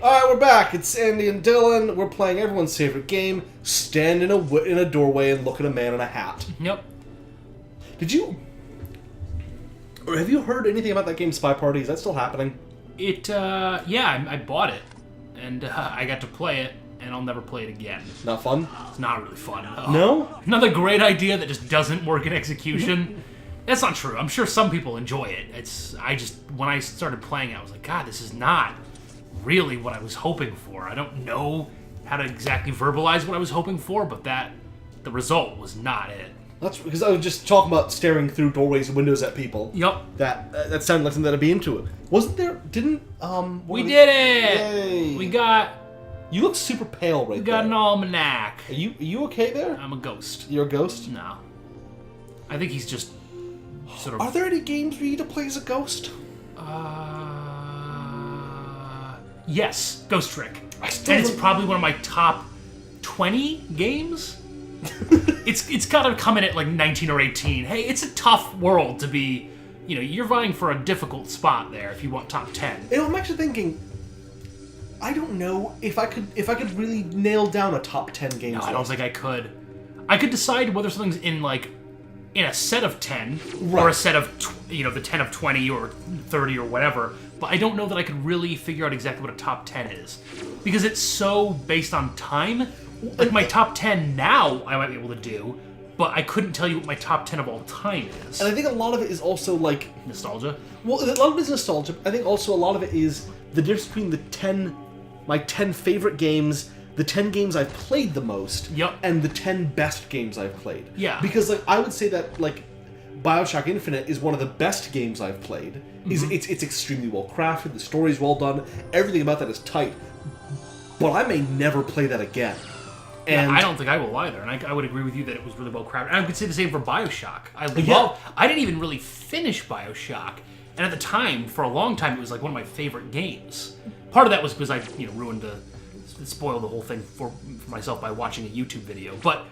Alright, we're back. It's Andy and Dillon. We're playing everyone's favorite game, stand in a doorway and look at a man in a hat. Yep. Did you... Or have you heard anything about that game, Spy Party? Is that still happening? Yeah, I bought it, and I got to play it, and I'll never play it again. Not fun? It's not really fun. No? Another great idea that just doesn't work in execution. That's not true. I'm sure some people enjoy it. When I started playing it, I was like, God, this is not really what I was hoping for. I don't know how to exactly verbalize what I was hoping for, but the result was not it. That's because I was just talking about staring through doorways and windows at people. Yep. That sounded like something that'd be into it. Wasn't there? Didn't we did it? Yay. We got. You look super pale right there. We got an almanac. Are you okay there? I'm a ghost. You're a ghost? No. I think he's just sort of. Are there any games for you to play as a ghost? Yes, Ghost Trick. And it's probably one of my top 20 games. It's got to come in at like 19 or 18. Hey, it's a tough world to be, you're vying for a difficult spot there if you want top 10. I'm actually thinking, I don't know if I could really nail down a top 10 game. No, I don't think I could. I could decide whether something's in a set of 10 or a set of the 10 of 20 or 30 or whatever, but I don't know that I could really figure out exactly what a top 10 is because it's so based on time. Like my top 10 now I might be able to do, but I couldn't tell you what my top 10 of all time is. And I think a lot of it is also like nostalgia. Well, a lot of it is nostalgia. I think also a lot of it is the difference between my 10 favorite games, the 10 games I've played the most, and the 10 best games I've played. Yeah. Because I would say that BioShock Infinite is one of the best games I've played. Mm-hmm. It's extremely well crafted, the story's well done, everything about that is tight. But I may never play that again. And I don't think I will either, and I would agree with you that it was really well crafted. And I could say the same for BioShock. I didn't even really finish BioShock, and at the time, for a long time, it was like one of my favorite games. Part of that was because I spoiled the whole thing for myself by watching a YouTube video. But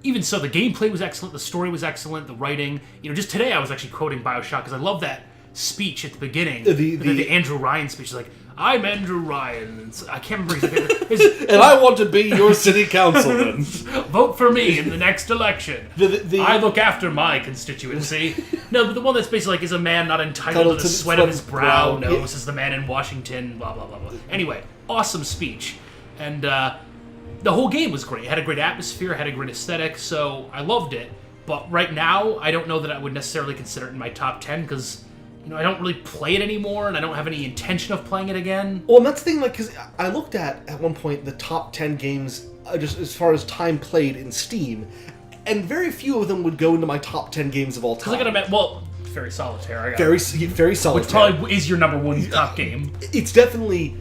even so, the gameplay was excellent, the story was excellent, the writing. Just today I was actually quoting BioShock because I love that speech at the beginning, the Andrew Ryan speech. Is like, I'm Andrew Ryan. I can't remember exactly. And I want to be your city councilman. Vote for me in the next election. I look after my constituency. No, but the one that's basically like, is a man not entitled to the sweat of his brow? No, this is the man in Washington, blah, blah, blah, blah. Anyway, awesome speech. And the whole game was great. It had a great atmosphere, had a great aesthetic, so I loved it. But right now, I don't know that I would necessarily consider it in my top 10, because I don't really play it anymore, and I don't have any intention of playing it again. Well, and that's the thing, because I looked at one point, the top 10 games, just as far as time played in Steam, and very few of them would go into my top 10 games of all time. Because I gotta Very Solitaire. Very Solitaire. Which probably is your number one top game. It's definitely...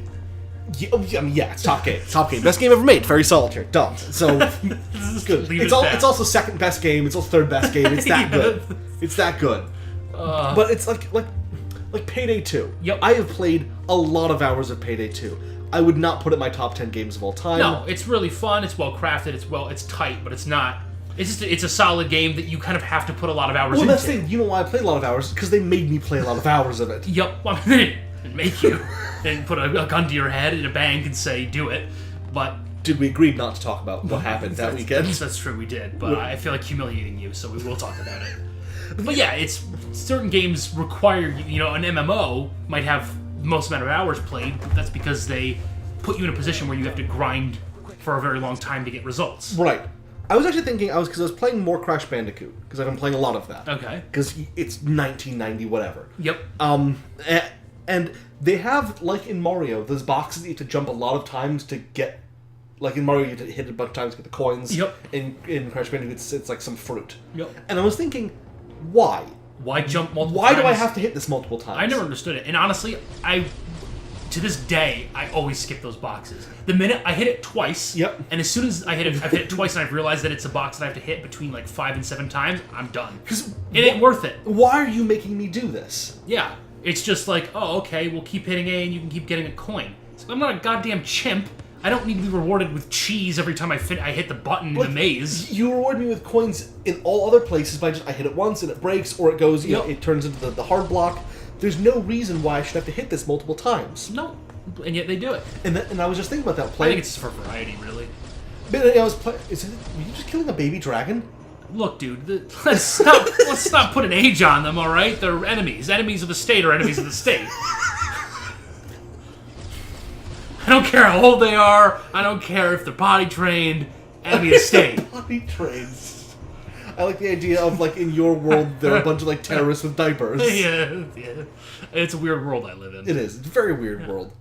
it's top game. Top game. Best game ever made. Very Solitaire. Dumb. So, it's good. It's also second best game. It's also third best game. It's that good. It's that good. But it's like Payday 2. Yep. I have played a lot of hours of Payday 2. I would not put it in my top 10 games of all time. No, it's really fun. It's well crafted. It's tight, but it's not. It's a solid game that you kind of have to put a lot of hours into. Well, that's the thing. You know why I played a lot of hours? Because they made me play a lot of hours of it. Yep. Well, they didn't make you. They didn't put a gun to your head in a bank and say, do it. But... Did we agree not to talk about what happened that weekend? That's true, we did. But I feel like humiliating you, so we will talk about it. But yeah, it's certain games require, an MMO might have the most amount of hours played, but that's because they put you in a position where you have to grind for a very long time to get results. Right. I was actually thinking, because I was playing more Crash Bandicoot, because I've been playing a lot of that. Okay. Because it's 1990 whatever. Yep. And they have, like in Mario, those boxes that you have to jump a lot of times to get... Like in Mario, you have to hit it a bunch of times to get the coins. Yep. In Crash Bandicoot, it's like some fruit. Yep. And I was thinking, why? Why jump multiple times? times? Why do I have to hit this multiple times? I never understood it. And honestly, to this day, I always skip those boxes. The minute I hit it twice, and as soon as I've hit it twice and I've realized that it's a box that I have to hit between 5 and 7 times, I'm done. Because it ain't worth it. Why are you making me do this? Yeah. It's just okay, we'll keep hitting A and you can keep getting a coin. So I'm not a goddamn chimp. I don't need to be rewarded with cheese every time I hit the button in a maze. You reward me with coins in all other places by I hit it once and it breaks, or it goes, it turns into the hard block. There's no reason why I should have to hit this multiple times. No. and yet they do it. And I was just thinking about that. I think it's just for variety, really. But I was were you just killing a baby dragon? Look, dude, let's not put an age on them, all right? They're enemies. Enemies of the state are enemies of the state. I don't care how old they are. I don't care if they're potty trained. Enemy of the state. Potty trained. I like the idea of, like, in your world, there are a bunch of, like, terrorists with diapers. Yeah. It's a weird world I live in. It is. It's a very weird world.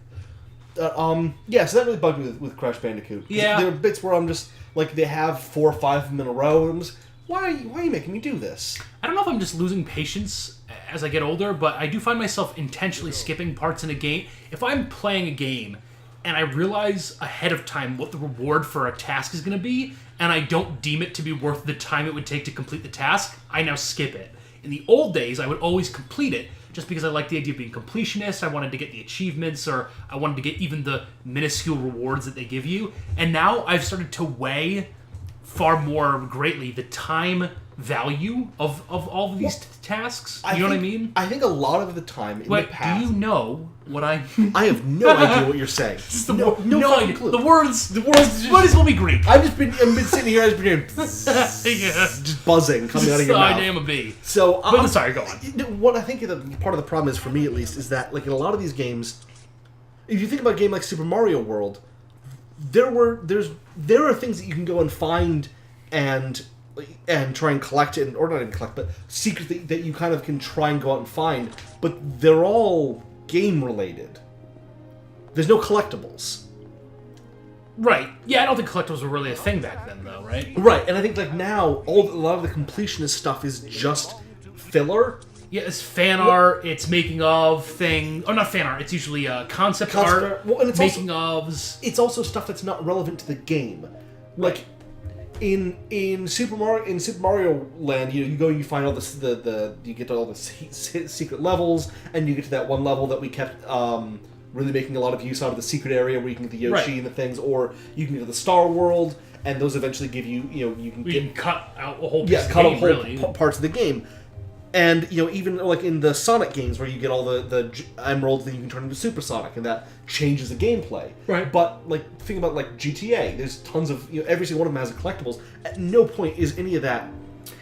Yeah, so that really bugged me with Crash Bandicoot. Yeah. There are bits where I'm just, like, they have 4 or 5 of them in a row, and I'm just, why are you making me do this? I don't know if I'm just losing patience as I get older, but I do find myself intentionally skipping parts in a game. If I'm playing a game and I realize ahead of time what the reward for a task is going to be, and I don't deem it to be worth the time it would take to complete the task, I now skip it. In the old days, I would always complete it, just because I liked the idea of being completionist. I wanted to get the achievements, or I wanted to get even the minuscule rewards that they give you. And now I've started to weigh far more greatly the time value of all of these tasks. You know what I mean? I think a lot of the time in the past... do you know what I... I have no idea what you're saying. No fucking idea. clue. The words might as well be Greek. I've been sitting here, I've been hearing just buzzing coming out of your mouth. I am a bee. So, but sorry, go on. What I think part of the problem is, for me at least, is that, like, in a lot of these games, if you think about a game like Super Mario World, there are things that you can go and find and try and collect, or not even collect, but secrets that you kind of can try and go out and find, but they're all game related. There's no collectibles. Right. Yeah, I don't think collectibles were really a thing back then, though, right? Right, and I think, like, now, a lot of the completionist stuff is just filler. Yeah, it's fan art, it's making of thing... Oh, not fan art, it's usually concept art, well, and it's making ofs. It's also stuff that's not relevant to the game. Like, in Super Mario Land, you go and you find all this, you get to all the secret levels, and you get to that one level that we kept really making a lot of use out of, the secret area where you can get the Yoshi and the things, or you can get to the Star World, and those eventually give you, you can cut out a whole piece of the game, really. Parts of the game. And, even, like, in the Sonic games, where you get all the emeralds that you can turn into Super Sonic, and that changes the gameplay. Right. But, like, think about, like, GTA. There's tons of, every single one of them has collectibles. At no point is any of that...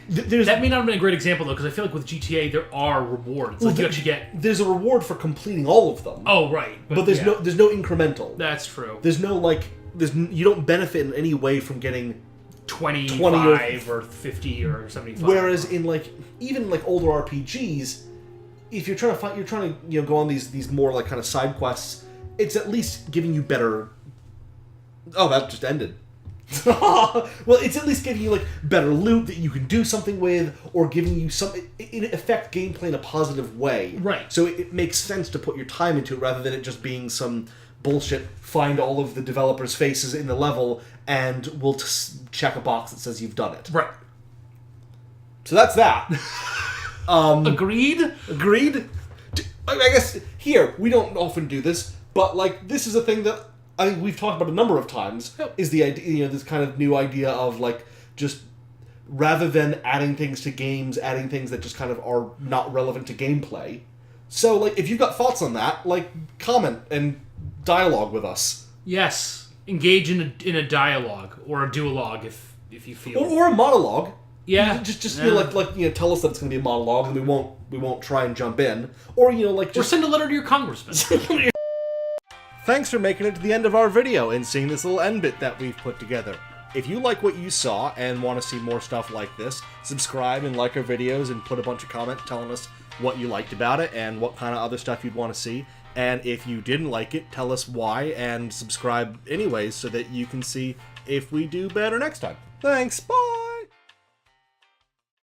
That may not have been a great example, though, because I feel like with GTA, there are rewards. Like, you actually get... There's a reward for completing all of them. Oh, right. But there's no incremental. That's true. There's no, like... You don't benefit in any way from getting... 25 or 50 or 75. Whereas in, like, even, like, older RPGs, if you're trying to go on these more, like, kind of side quests, it's at least giving you better... Oh, that just ended. Well, it's at least giving you, like, better loot that you can do something with, or giving you some... It affect gameplay in a positive way. Right. So it makes sense to put your time into it, rather than it just being some bullshit, find all of the developers' faces in the level, and we'll check a box that says you've done it. Right. So that's that. Agreed? Agreed? I guess, here, we don't often do this, but, like, this is a thing that I think we've talked about a number of times, is the idea, this kind of new idea of, like, just, rather than adding things to games, adding things that just kind of are not relevant to gameplay. So, like, if you've got thoughts on that, like, comment and dialogue with us. Yes. Engage in a dialogue, or a duologue if you feel... Or a monologue. Yeah. Just tell us that it's going to be a monologue, and we won't try and jump in. Or, or send a letter to your congressman. Thanks for making it to the end of our video and seeing this little end bit that we've put together. If you like what you saw and want to see more stuff like this, subscribe and like our videos and put a bunch of comments telling us what you liked about it and what kind of other stuff you'd want to see. And if you didn't like it, tell us why and subscribe anyways so that you can see if we do better next time. Thanks, bye!